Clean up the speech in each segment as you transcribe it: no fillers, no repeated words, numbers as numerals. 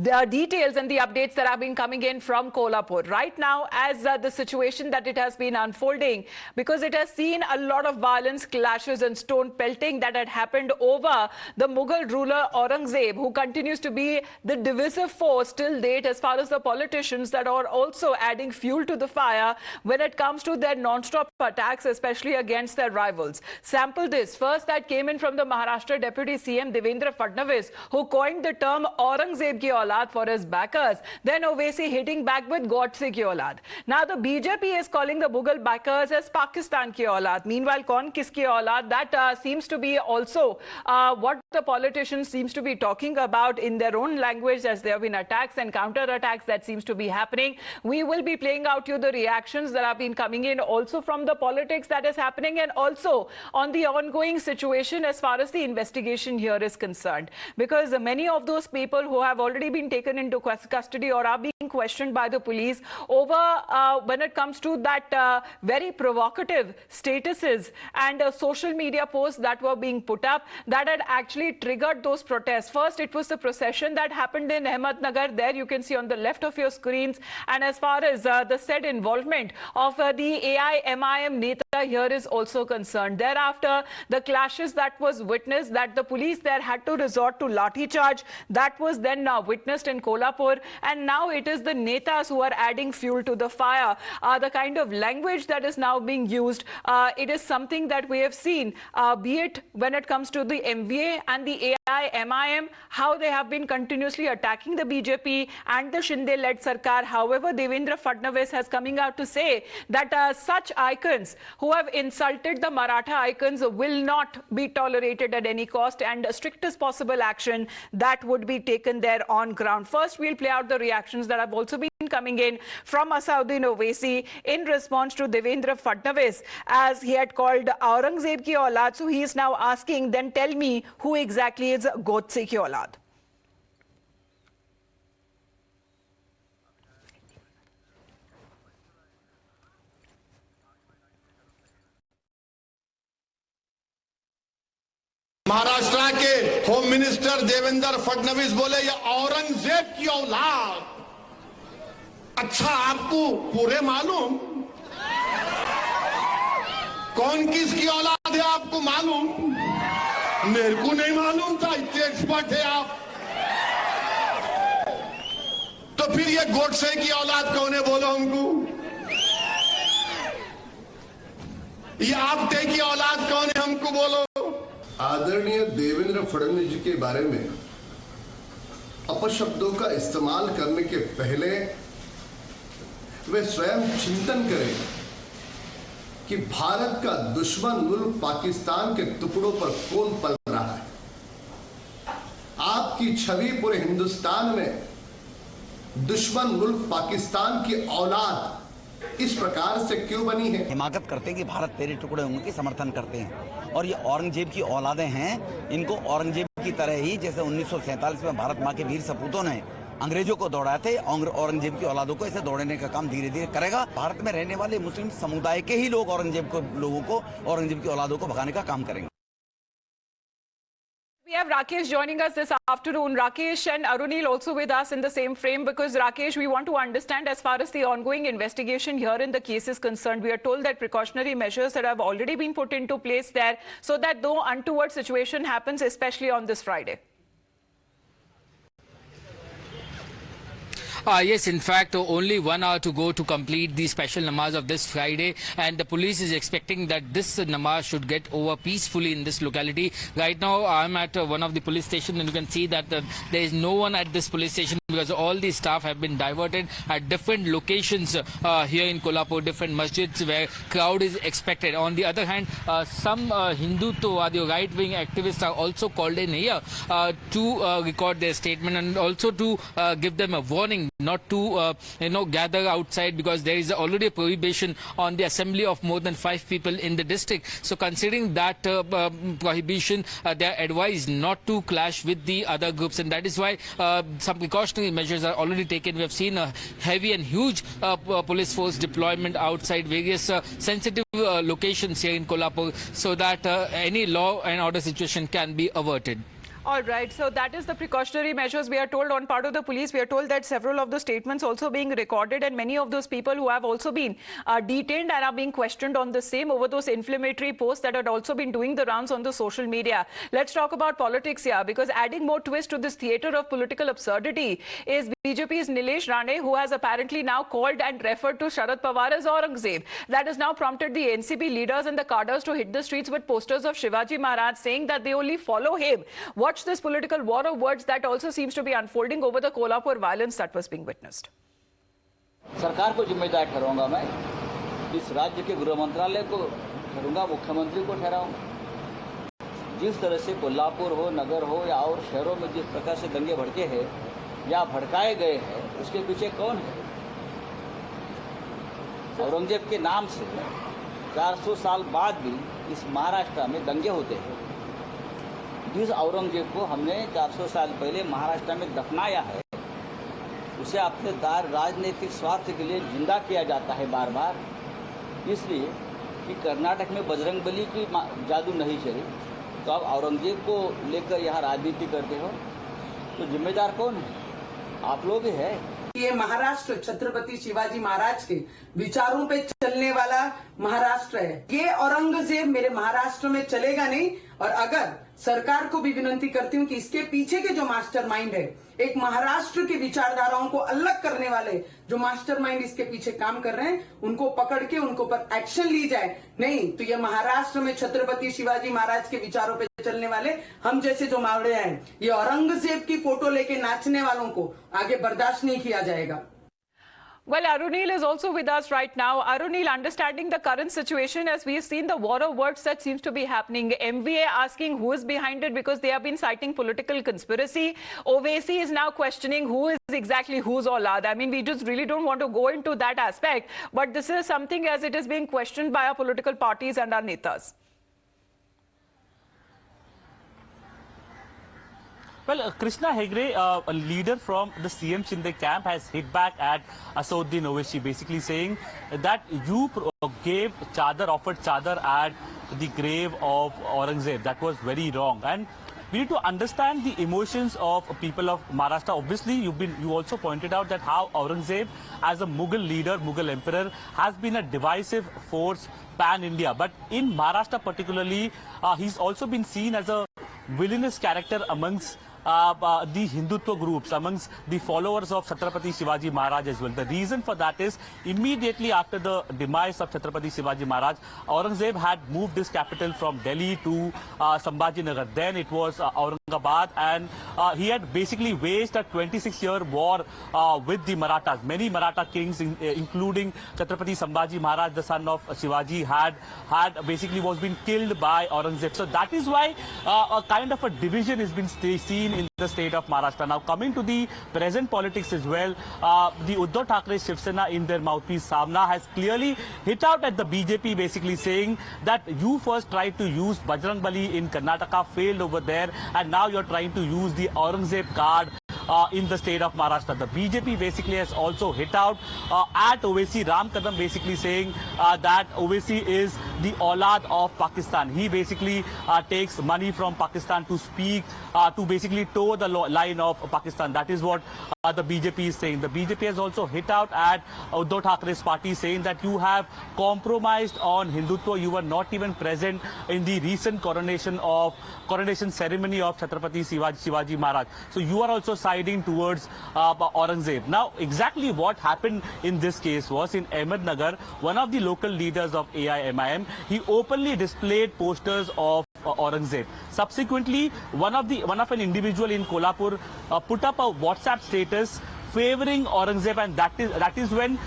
The details and the updates that have been coming in from Kolhapur right now as the situation that it has been unfolding, because it has seen a lot of violence, clashes and stone pelting that had happened over the Mughal ruler Aurangzeb, who continues to be the divisive force till date as far as the politicians that are also adding fuel to the fire when it comes to their non-stop attacks, especially against their rivals. Sample this. First, that came in from the Maharashtra Deputy CM Devendra Fadnavis, who coined the term Aurangzeb ki Aulad for his backers. Then Owaisi hitting back with God Kiski Aulad. Now the BJP is calling the Mughal backers as Pakistan ki Aulad. Meanwhile, Kaun Kiski Aulad, that seems to be also what the politicians seems to be talking about in their own language, as there have been attacks and counter-attacks that seems to be happening. We will be playing out you the reactions that have been coming in also from the politics that is happening, and also on the ongoing situation as far as the investigation here is concerned, because many of those people who have already been taken into custody or are being questioned by the police over when it comes to that very provocative statuses and social media posts that were being put up that had actually triggered those protests. First, it was the procession that happened in Ahmednagar. There you can see on the left of your screens. And as far as the said involvement of the AIMIM Neta here is also concerned. Thereafter, the clashes that was witnessed, that the police there had to resort to lathi charge, that was then witnessed in Kolhapur, and now it is the netas who are adding fuel to the fire. The kind of language that is now being used, it is something that we have seen, be it when it comes to the MVA and the AIMIM, how they have been continuously attacking the BJP and the Shinde-led Sarkar. However, Devendra Fadnavis has coming out to say that such icons who have insulted the Maratha icons will not be tolerated at any cost, and strictest possible action that would be taken there on ground. First, we'll play out the reactions that have also been coming in from Asaduddin Owaisi in response to Devendra Fadnavis, as he had called Aurangzeb ki Aulad. So he is now asking, then tell me who exactly is God Kiski Aulad. Maharashtra के home minister Devendra Fadnavis बोले ये औरंगजेब की औलाद। अच्छा, आपको पूरे मालूम कौन किसकी औलाद है? आपको मालूम? मेरे को नहीं मालूम था, इतने एक्सपर्ट है आप। तो फिर ये गोडसे की औलाद कौन है? बोलो हमको। ये आपटे की औलाद कौन है? हमको बोलो। आदरणीय देवेंद्र फडणवीस जी के बारे में अपशब्दों का इस्तेमाल करने के पहले वे स्वयं चिंतन करें कि भारत का दुश्मन मुल्क पाकिस्तान के टुकड़ों पर कौन पल रहा है। आपकी छवि पूरे हिंदुस्तान में दुश्मन मुल्क पाकिस्तान की औलाद इस प्रकार से क्यों बनी है? हिमाकत करते हैं कि भारत तेरे टुकड़े होंगे की समर्थन करते हैं, और ये औरंगजेब की औलादें हैं। इनको औरंगजेब की तरह ही जैसे 1947 में भारत माँ के वीर सपूतों ने अंग्रेजों को दौड़ाए थे, औरंगजेब की औलादों को ऐसे दौड़ने का काम धीरे धीरे करेगा। भारत में रहने वाले मुस्लिम समुदाय के ही लोग औरंगजेब की औलादों को भगाने का काम करेंगे। We have Rakesh joining us this afternoon. Rakesh and Arunil also with us in the same frame, because Rakesh, we want to understand as far as the ongoing investigation here in the case is concerned. We are told that precautionary measures that have already been put into place there so that no untoward situation happens, especially on this Friday. Yes, in fact, only 1 hour to go to complete the special namaz of this Friday, and the police is expecting that this namaz should get over peacefully in this locality. Right now, I'm at one of the police stations, and you can see that there is no one at this police station because all the staff have been diverted at different locations here in Kolhapur, different masjids where crowd is expected. On the other hand, some Hindutva, right-wing activists are also called in here to record their statement and also to give them a warning not to gather outside, because there is already a prohibition on the assembly of more than 5 people in the district. So considering that prohibition, they are advised not to clash with the other groups, and that is why some precautionary measures are already taken. We have seen a heavy and huge police force deployment outside various sensitive locations here in Kolhapur so that any law and order situation can be averted. All right, so that is the precautionary measures we are told on part of the police. We are told that several of the statements also being recorded, and many of those people who have also been detained and are being questioned on the same over those inflammatory posts that had also been doing the rounds on the social media. Let's talk about politics here, because adding more twist to this theater of political absurdity is BJP's Nilesh Rane, who has apparently now called and referred to Sharad Pawar as Aurangzeb. That has now prompted the NCP leaders and the cadres to hit the streets with posters of Shivaji Maharaj, saying that they only follow him. Watch this political war of words that also seems to be unfolding over the Kolhapur violence that was being witnessed. सरकार को जिम्मेदार ठहराऊंगा मैं, इस राज्य के गृह मंत्रालय को ठहराऊंगा, मुख्यमंत्री को ठहराऊंगा। जिस तरह से कोल्हापुर हो, नगर हो या और शहरों में जिस प्रकार से दंगे भड़के हैं या भड़काए गए हैं, उसके पीछे कौन है? औरंगजेब के नाम से 400 साल बाद भी इस महाराष्ट्र में दंगे होते हैं। जिस औरंगजेब को हमने 400 साल पहले महाराष्ट्र में दफनाया है, उसे अपने राजनीतिक स्वार्थ के लिए जिंदा किया जाता है बार बार, इसलिए कि कर्नाटक में बजरंगबली की जादू नहीं चली, तो अब औरंगजेब को लेकर यहाँ राजनीति करते हो, तो जिम्मेदार कौन है? आप लोग ही है। ये महाराष्ट्र छत्रपति शिवाजी महाराज के विचारों पे चलने वाला महाराष्ट्र है। ये औरंगजेब मेरे महाराष्ट्र में चलेगा नहीं। और अगर सरकार को भी विनती करती हूँ कि इसके पीछे के जो मास्टरमाइंड है, एक महाराष्ट्र की विचारधाराओं को अलग करने वाले जो मास्टरमाइंड इसके पीछे काम कर रहे हैं, उनको पकड़ के उनको पर एक्शन ली जाए। नहीं तो ये महाराष्ट्र में छत्रपति शिवाजी महाराज के विचारों पे चलने वाले हम जैसे जो मावड़े हैं, ये औरंगजेब की फोटो लेके नाचने वालों को आगे बर्दाश्त नहीं किया जाएगा। Well, Arunil is also with us right now. Arunil, understanding the current situation, as we've seen the war of words that seems to be happening, MVA asking who is behind it because they have been citing political conspiracy. Owaisi is now questioning who is exactly whose Aulad. I mean, we just really don't want to go into that aspect, but this is something as it is being questioned by our political parties and our netas. Well, Krishna Hegre, a leader from the CM Shinde camp, has hit back at Asaduddin Owaisi, basically saying that you offered chadar at the grave of Aurangzeb. That was very wrong. And we need to understand the emotions of people of Maharashtra. Obviously, you also pointed out that how Aurangzeb, as a Mughal leader, Mughal emperor, has been a divisive force pan-India. But in Maharashtra particularly, he's also been seen as a villainous character amongst the Hindutva groups, amongst the followers of Chhatrapati Shivaji Maharaj as well. The reason for that is immediately after the demise of Chhatrapati Shivaji Maharaj, Aurangzeb had moved his capital from Delhi to Sambhajinagar. Then it was Aurangabad, and he had basically waged a 26-year war with the Marathas. Many Maratha kings, including Chhatrapati Sambhaji Maharaj, the son of Shivaji, had basically was being killed by Aurangzeb. So that is why a kind of a division has been seen in the state of Maharashtra. Now, coming to the present politics as well, the Uddhav Thackeray Shiv Sena, in their mouthpiece Samna, has clearly hit out at the BJP, basically saying that you first tried to use Bajrangbali in Karnataka, failed over there, and now you're trying to use the Aurangzeb card in the state of Maharashtra. The BJP basically has also hit out at Owaisi. Ram Kadam basically saying that Owaisi is the Aulad of Pakistan. He basically takes money from Pakistan to speak, to basically toe the line of Pakistan. That is what the BJP is saying. The BJP has also hit out at Uddhav Thackeray's party, saying that you have compromised on Hindutva. You were not even present in the recent coronation ceremony of Chhatrapati Shivaji Maharaj. So you are also siding towards Aurangzeb. Now, exactly what happened in this case was in Ahmednagar, one of the local leaders of AIMIM, he openly displayed posters of Aurangzeb. Subsequently, one of an individual in Kolhapur put up a WhatsApp status favoring Aurangzeb, and that is when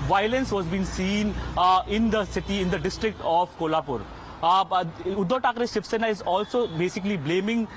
violence was being seen in the city, in the district of Kolhapur. Uddhav Thackeray Shiv Sena is also basically blaming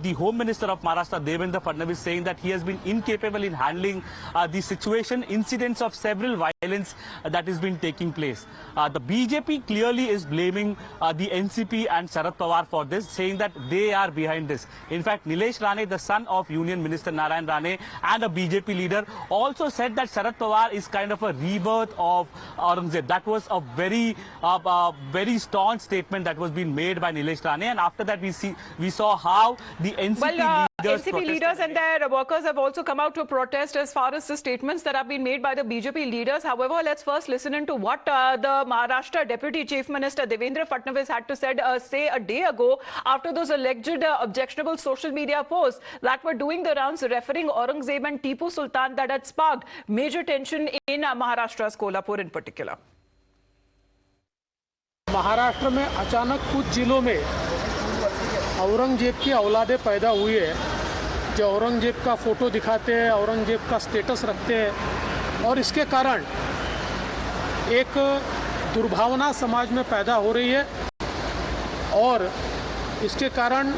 the Home Minister of Maharashtra, Devendra Fadnavis, saying that he has been incapable in handling the situation, incidents of several violence that has been taking place. The BJP clearly is blaming the NCP and Sharad Pawar for this, saying that they are behind this. In fact, Nilesh Rane, the son of Union Minister Narayan Rane and a BJP leader, also said that Sharad Pawar is kind of a rebirth of Aurangzeb. That was a very staunch statement statement that was being made by Nilesh Rane, and after that we saw how the NCP NCP leaders and their workers have also come out to protest as far as the statements that have been made by the BJP leaders. However, let's first listen into what the Maharashtra Deputy Chief Minister Devendra Fadnavis had to say a day ago after those alleged objectionable social media posts that were doing the rounds referring Aurangzeb and Tipu Sultan that had sparked major tension in Maharashtra's Kolhapur in particular. Maharashtra में अचानक कुछ जिलों में औरंगजेब की औलादें पैदा हुई है जो औरंगजेब का फोटो दिखाते हैं, औरंगजेब का स्टेटस रखते हैं और इसके कारण एक दुर्भावना समाज में पैदा हो रही है और इसके कारण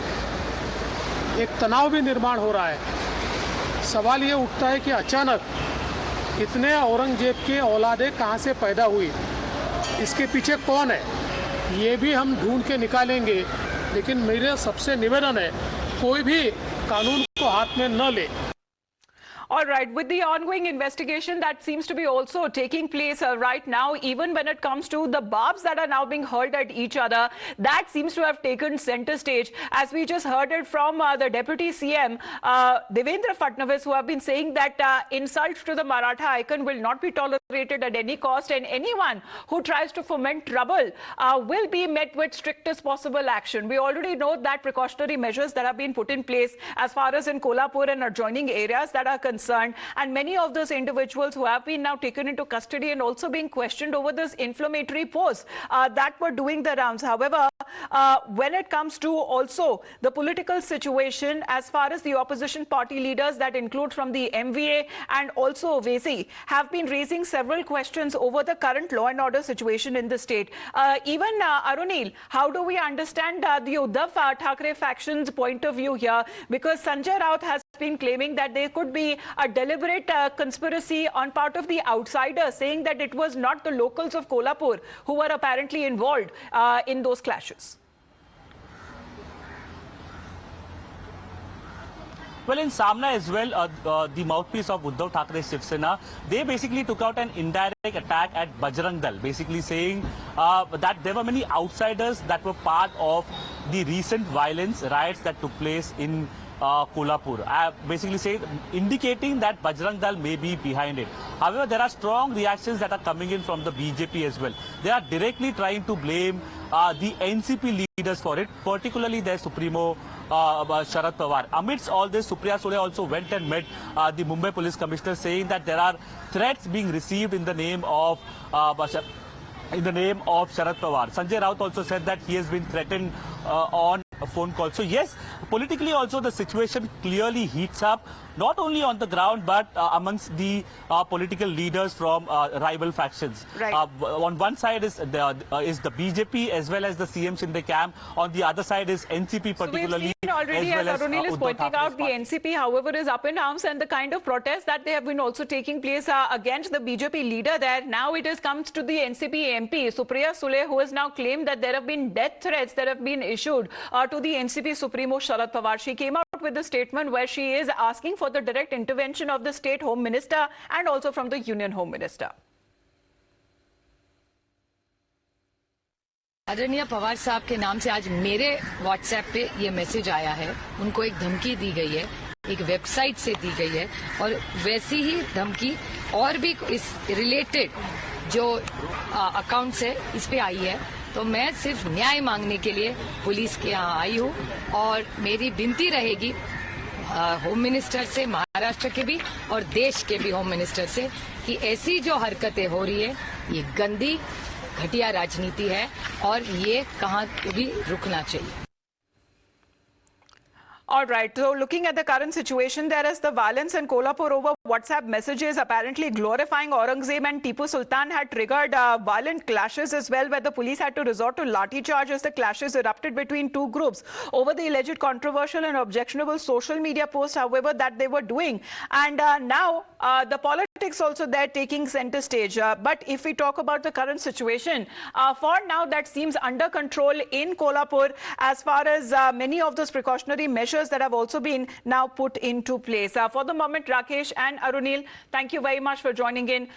एक तनाव भी निर्माण हो रहा है। सवाल ये उठता है कि अचानक इतने औरंगजेब के औलादें कहाँ से पैदा हुई, इसके पीछे कौन है, ये भी हम ढूंढ के निकालेंगे। लेकिन मेरे सबसे निवेदन है कोई भी कानून को हाथ में न ले। All right, with the ongoing investigation that seems to be also taking place right now, even when it comes to the barbs that are now being hurled at each other, that seems to have taken center stage. As we just heard it from the Deputy CM, Devendra Fadnavis, who have been saying that insults to the Maratha icon will not be tolerated at any cost, and anyone who tries to foment trouble will be met with strictest possible action. We already know that precautionary measures that have been put in place as far as in Kolhapur and adjoining areas that are concerned, and many of those individuals who have been now taken into custody and also being questioned over this inflammatory posts that were doing the rounds. However, when it comes to also the political situation, as far as the opposition party leaders that include from the MVA and also Owaisi have been raising several questions over the current law and order situation in the state. Even Arunil, how do we understand the Uddhav Thackeray faction's point of view here? Because Sanjay Raut has been claiming that there could be a deliberate conspiracy on part of the outsiders, saying that it was not the locals of Kolhapur who were apparently involved in those clashes. Well, in Samna as well, the mouthpiece of Uddhav Thackeray Shiv Sena, they basically took out an indirect attack at Bajrang Dal, basically saying that there were many outsiders that were part of the recent riots that took place in Kolhapur, basically indicating that Bajrang Dal may be behind it. However, there are strong reactions that are coming in from the BJP as well. They are directly trying to blame the NCP leaders for it, particularly their Supremo Sharad Pawar. Amidst all this, Supriya Sule also went and met the Mumbai Police Commissioner, saying that there are threats being received in the name of Sharad Pawar. Sanjay Raut also said that he has been threatened on a phone call. So yes, politically also the situation clearly heats up, not only on the ground but amongst the political leaders from rival factions. Right. On one side is the BJP as well as the CM Shinde camp. On the other side is NCP particularly. So we've seen already, as Arunil is pointing out, the NCP, however, is up in arms, and the kind of protests that they have been also taking place against the BJP leader there. Now it has come to the NCP MP, Supriya Sule, who has now claimed that there have been death threats that have been issued to the NCP Supremo Sharad Pawar. She came out with a statement where she is asking for the direct intervention of the State Home Minister and also from the Union Home Minister. आदरणीय पवार साहब के नाम से आज मेरे WhatsApp पे ये message आया है। उनको एक धमकी दी गई है, एक वेबसाइट से दी गई है और वैसी ही धमकी और भी इस रिलेटेड जो अकाउंट्स है इस पे आई है। तो मैं सिर्फ न्याय मांगने के लिए पुलिस के यहाँ आई हूँ और मेरी विनती रहेगी होम मिनिस्टर से, महाराष्ट्र के भी और देश के भी होम मिनिस्टर से, कि ऐसी जो हरकतें हो रही है ये गंदी घटिया राजनीति है और ये कहाँ भी रुकना चाहिए। All right, so looking at the current situation, there is the violence in Kolhapur over WhatsApp messages apparently glorifying Aurangzeb and Tipu Sultan had triggered violent clashes as well, where the police had to resort to lathi charge as the clashes erupted between two groups over the alleged controversial and objectionable social media posts, however, that they were doing. And now the politics also there taking center stage. But if we talk about the current situation, for now that seems under control in Kolhapur as far as many of those precautionary measures that have also been now put into place. For the moment, Rakesh and Arunil, thank you very much for joining in.